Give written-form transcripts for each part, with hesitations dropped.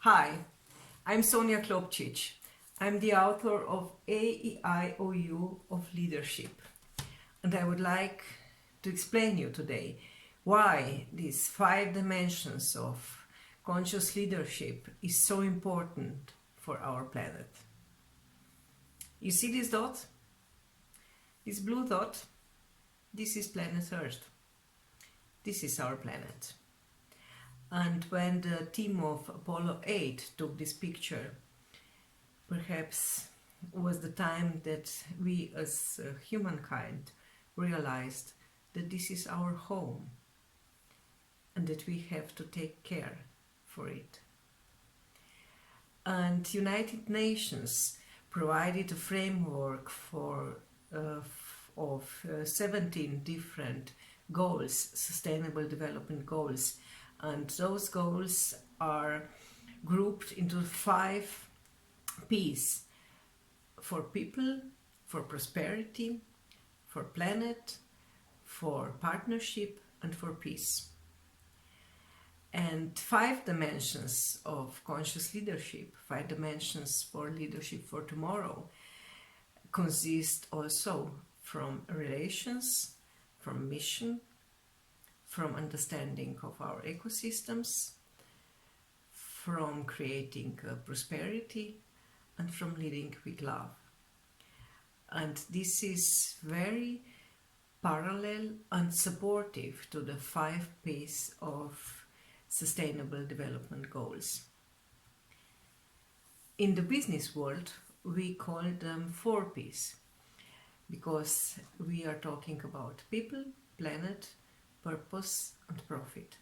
Hi, I'm Sonja Klopčič. I'm the author of AEIOU of Leadership, and I would like to explain you today why these 5 dimensions of conscious leadership is so important for our planet. You see this dot? This blue dot? This is planet Earth. This is our planet. And when the team of Apollo 8 took this picture, perhaps was the time that we as humankind realized that this is our home and that we have to take care for it. And United Nations provided a framework for of 17 different goals, sustainable development goals, and those goals are grouped into 5 P's: for people, for prosperity, for planet, for partnership, and for peace. And 5 dimensions of conscious leadership, 5 dimensions for leadership for tomorrow, consist also from relations, from mission, from understanding of our ecosystems, from creating prosperity, and from leading with love. And this is very parallel and supportive to the 5 P's of Sustainable Development Goals. In the business world, we call them 4 P's, because we are talking about people, planet, purpose, and profit.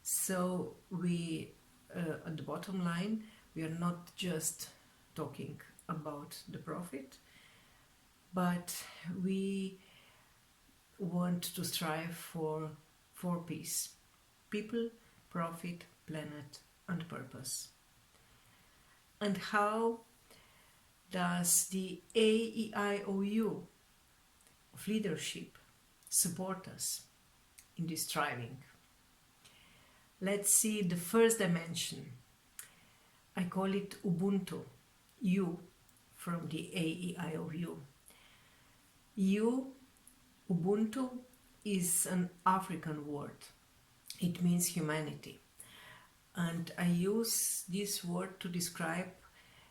So we, at the bottom line, we are not just talking about the profit, but we want to strive for 4 P's: people, profit, planet, and purpose. And how does the AEIOU of Leadership support us in this striving? Let's see the first dimension. I call it Ubuntu, U from the AEIOU. U, Ubuntu, is an African word. It means humanity. And I use this word to describe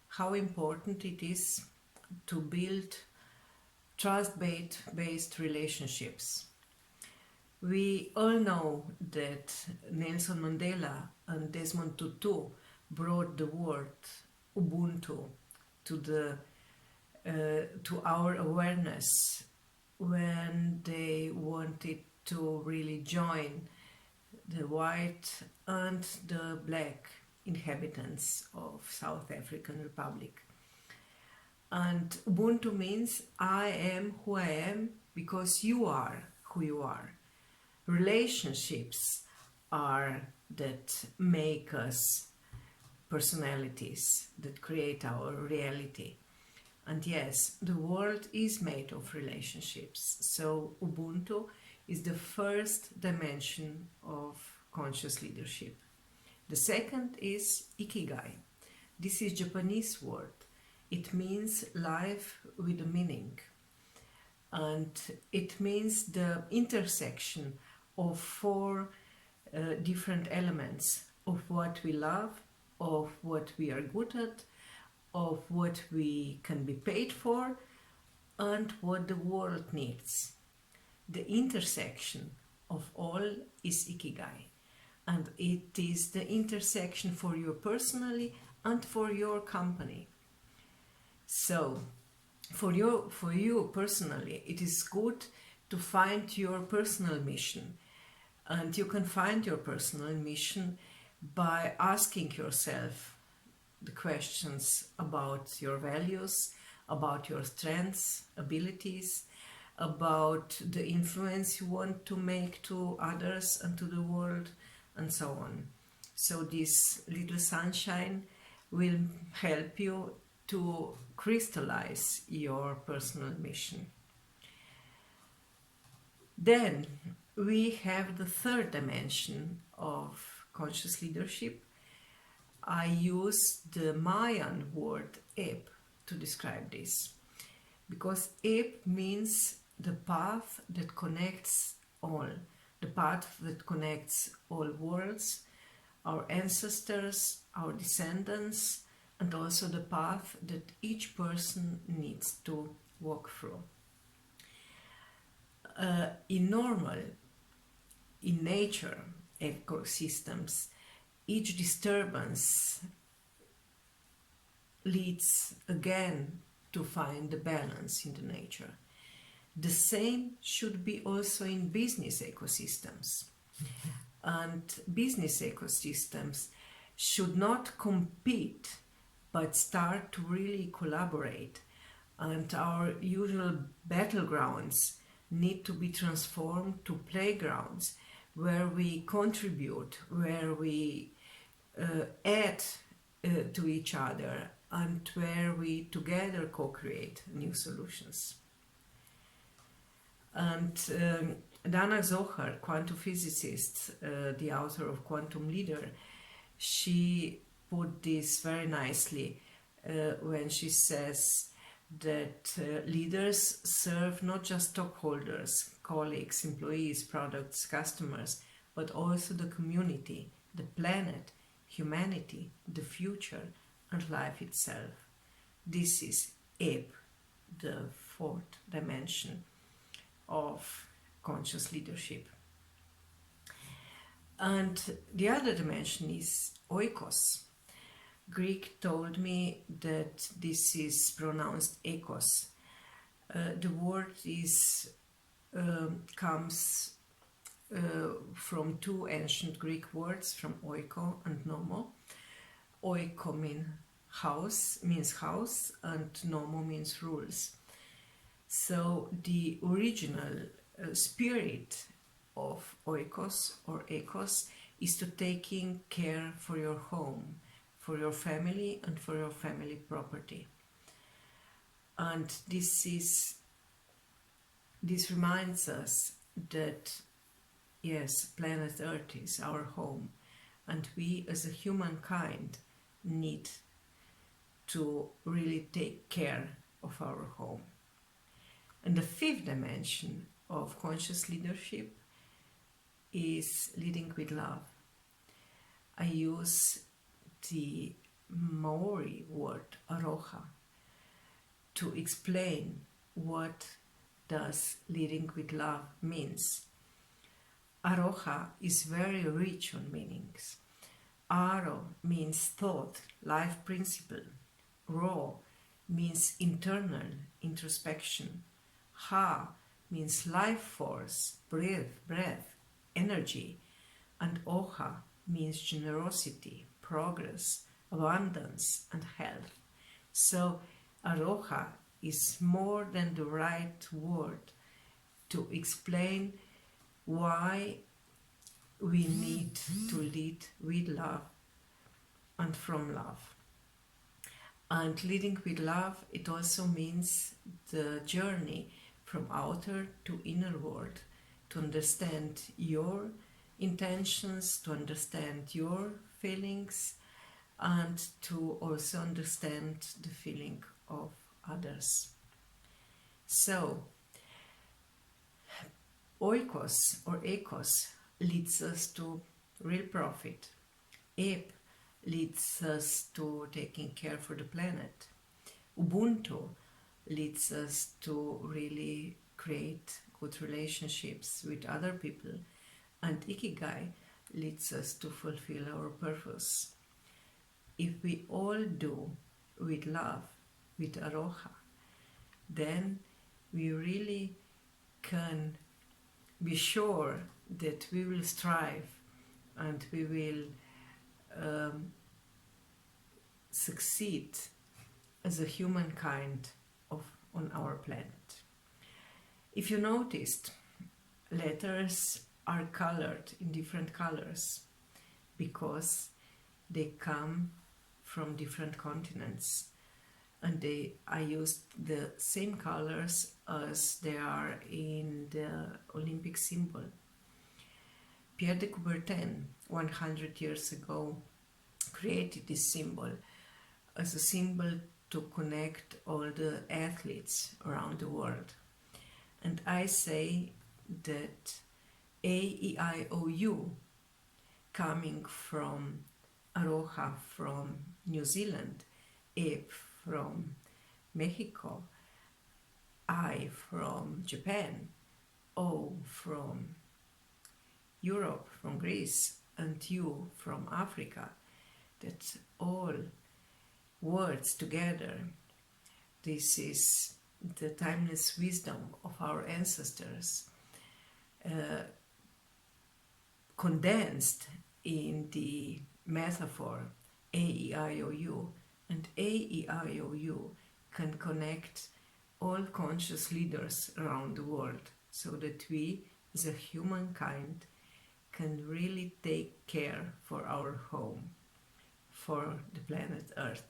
how important it is to build trust-based relationships. We all know that Nelson Mandela and Desmond Tutu brought the word Ubuntu to our awareness when they wanted to really join the white and the black inhabitants of South African Republic. And Ubuntu means I am who I am because you are who you are. Relationships are that make us personalities, that create our reality. And yes, the world is made of relationships. So Ubuntu is the first dimension of conscious leadership. The second is Ikigai. This is Japanese word. It means life with a meaning. And it means the intersection of 4 different elements of what we love, of what we are good at, of what we can be paid for, and what the world needs. The intersection of all is Ikigai, and it is the intersection for you personally and for your company. So, for you personally, it is good to find your personal mission, and you can find your personal mission by asking yourself the questions about your values, about your strengths, abilities, about the influence you want to make to others and to the world, and so on. So this little sunshine will help you to crystallize your personal mission. Then we have the third dimension of conscious leadership, I use the Mayan word eb to describe this, because eb means the path that connects all, the path that connects all worlds, our ancestors, our descendants, and also the path that each person needs to walk through. In nature ecosystems, each disturbance leads again to find the balance in the nature. The same should be also in business ecosystems. And business ecosystems should not compete, but start to really collaborate. And our usual battlegrounds need to be transformed to playgrounds where we contribute, where we add to each other, and where we together co-create new solutions. And Dana Zohar, quantum physicist, the author of Quantum Leader, she put this very nicely when she says that leaders serve not just stockholders, colleagues, employees, products, customers, but also the community, the planet, humanity, the future, and life itself. This is eb, the fourth dimension of conscious leadership. And the other dimension is oikos. Greek told me that this is pronounced ekos. The word comes from two ancient Greek words, from oiko and nomo. Oiko means house, and nomo means rules. So the original spirit of oikos or ekos is to taking care for your home, for your family, and for your family property. And this reminds us that yes, planet Earth is our home, and we as a humankind need to really take care of our home. And the fifth dimension of conscious leadership is leading with love. I use the Maori word aroha to explain what does leading with love means. Aroha is very rich on meanings. Aro means thought, life principle. Ro means internal, introspection. Ha means life force, breath, energy. And oha means generosity, progress, abundance, and health. So aroha is more than the right word to explain why we need to lead with love and from love. And leading with love, it also means the journey from outer to inner world, to understand your intentions, to understand your feelings, and to also understand the feeling of others. So, oikos or ekos leads us to real profit. Eb leads us to taking care for the planet. Ubuntu leads us to really create good relationships with other people. And ikigai leads us to fulfill our purpose. If we all do with love, with aroha, then we really can be sure that we will strive and we will succeed as a humankind on our planet. If you noticed, letters are colored in different colors because they come from different continents, and I used the same colors as they are in the Olympic symbol. Pierre de Coubertin, 100 years ago, created this symbol as a symbol to connect all the athletes around the world. And I say that AEIOU, coming from aroha from New Zealand, eb from Mexico, I from Japan, O from Europe, from Greece, and U from Africa, that all words together, this is the timeless wisdom of our ancestors, condensed in the metaphor AEIOU. And AEIOU can connect all conscious leaders around the world, so that we as a humankind can really take care for our home, for the planet Earth.